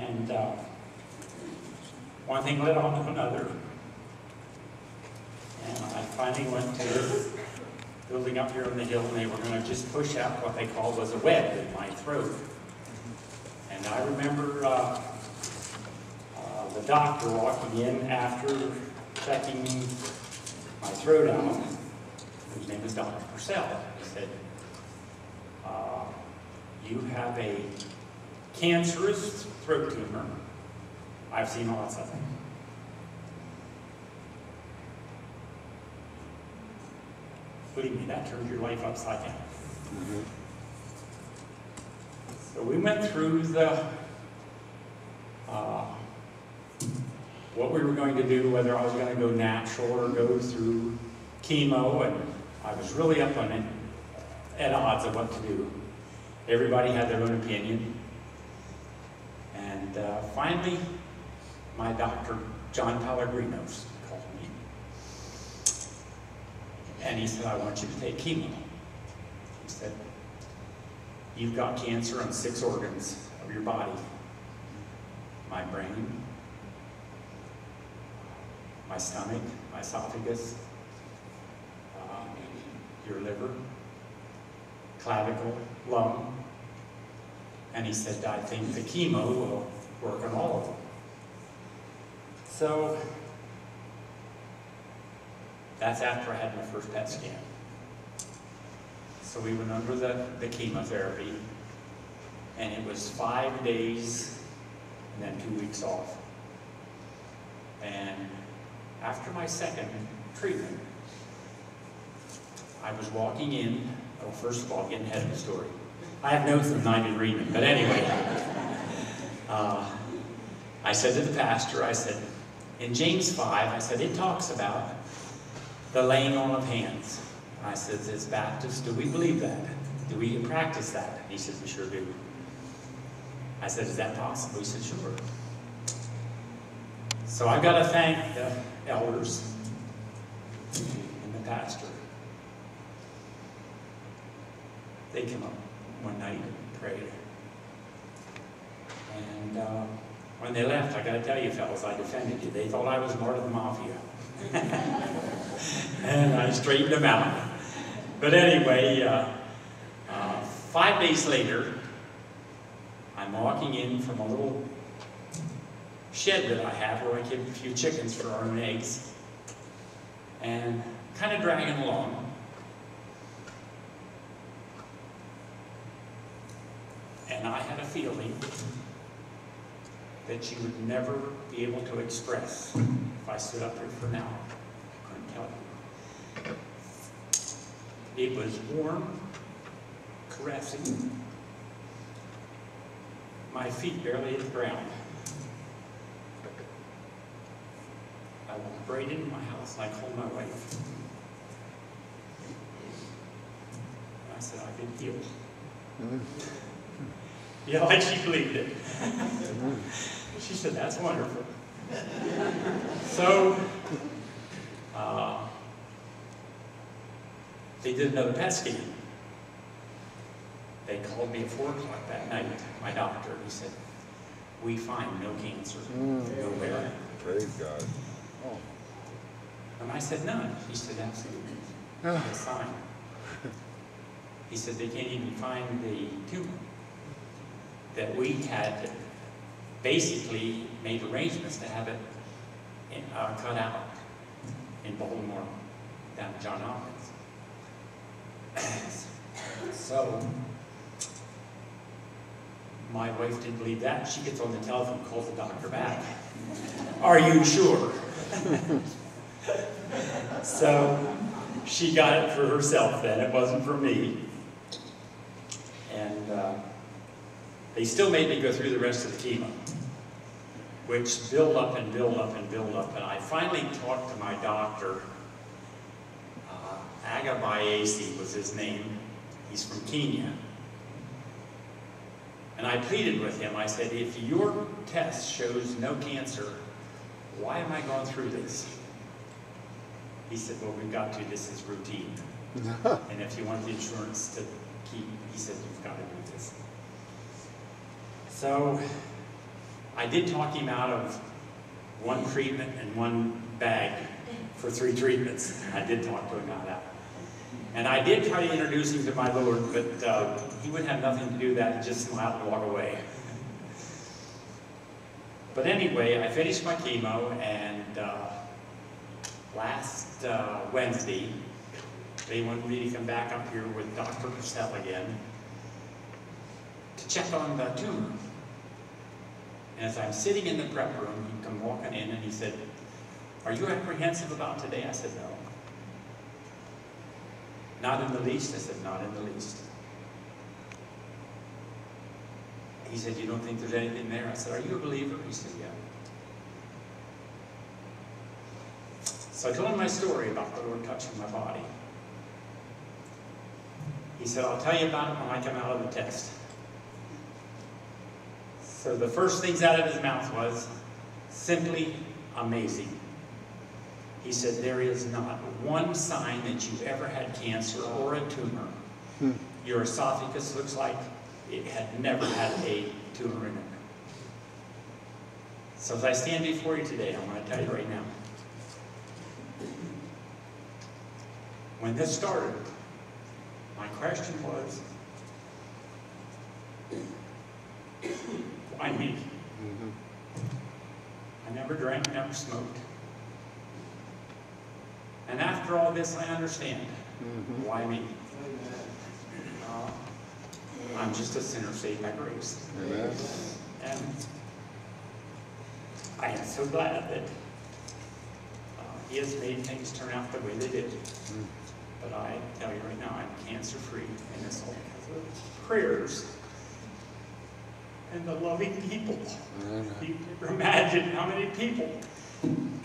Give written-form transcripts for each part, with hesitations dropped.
And one thing led on to another. And I finally went to the building up here on the hill, and they were going to just push out what they called was a web in my throat. And I remember the doctor walking in after checking my throat out, whose name was Dr. Purcell. He said, you have a cancerous throat tumor. I've seen lots of them. Believe me, that turns your life upside down. Mm-hmm. So we went through the what we were going to do, whether I was going to go natural or go through chemo, and I was really up on it, at odds of what to do. Everybody had their own opinion. And finally, my doctor, John Pellegrino, called me. And he said, I want you to take chemo. He said, you've got cancer on 6 organs of your body. My brain, my stomach, my esophagus, your liver, clavicle, lung. And he said, I think the chemo will work on all of them. So that's after I had my first PET scan. So we went under the chemotherapy, and it was 5 days and then 2 weeks off. And after my second treatment, I was walking in. Well, first of all, getting ahead of the story. I have notes and I didn't read them, but anyway. I said to the pastor, I said, in James 5, I said, it talks about the laying on of hands. I said, as Baptists, do we believe that? Do we practice that? He said, we sure do. I said, is that possible? He said, sure. So I've got to thank the elders and the pastor. They came up one night and prayed. And when they left, I got to tell you, fellas, I defended you. They thought I was part of the mafia. And I straightened them out. But anyway, 5 days later, I'm walking in from a little shed that I have where I keep a few chickens for our own eggs. And kind of dragging along. And I had a feeling that you would never be able to express if I stood up here for an hour. I couldn't tell you. It was warm, caressing. My feet barely hit the ground. I walked right into my house and I called my wife. And I said, I've been healed. Yeah, like she believed it. She said, that's wonderful. So, they did another PET scan. They called me at 4 o'clock that night, my doctor. He said, we find no cancer nowhere. Praise God. Oh. And I said, none. He said, absolutely. That's fine. He said, they can't even find the tumor. That we had basically made arrangements to have it cut out in Baltimore, down to Johns Hopkins. So, my wife didn't believe that. She gets on the telephone, calls the doctor back. Are you sure? So, she got it for herself then. It wasn't for me. And they still made me go through the rest of the chemo, which built up and built up and built up. And I finally talked to my doctor. Agabayesi was his name. He's from Kenya. And I pleaded with him. I said, if your test shows no cancer, why am I going through this? He said, well, we've got to. This is routine. And if you want the insurance to keep, he said, you've got to do this. So I did talk him out of one treatment and one bag for 3 treatments. I did talk to him about that. And I did try to introduce him to my Lord, but he would have nothing to do with that. He'd just smile and walk away. But anyway, I finished my chemo, and last Wednesday, they wanted me to come back up here with Dr. Purcell again to check on the tumor. And as I'm sitting in the prep room, he come walking in and he said, "Are you apprehensive about today?" I said, "No." "Not in the least?" I said, "Not in the least." He said, "You don't think there's anything there?" I said, "Are you a believer?" He said, "Yeah." So I told him my story about the Lord touching my body. He said, "I'll tell you about it when I come out of the test." So the first things out of his mouth was, "Simply amazing." He said, "There is not one sign that you've ever had cancer or a tumor. Your esophagus looks like it had never had a tumor in it." So as I stand before you today, I want to tell you right now, when this started, my question was, why me? I never drank, never smoked. And after all this, I understand. Why me? I'm just a sinner saved by grace. Amen. And I am so glad that He has made things turn out the way they did. But I tell you right now, I'm cancer-free, and it's all because of prayers and the loving people. You can never imagine how many people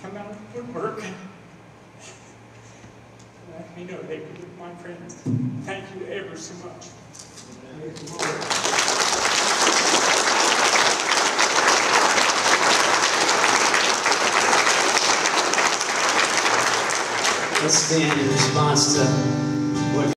come out of the woodwork and let me know they were my friends. Thank you ever so much. Let's stand in response to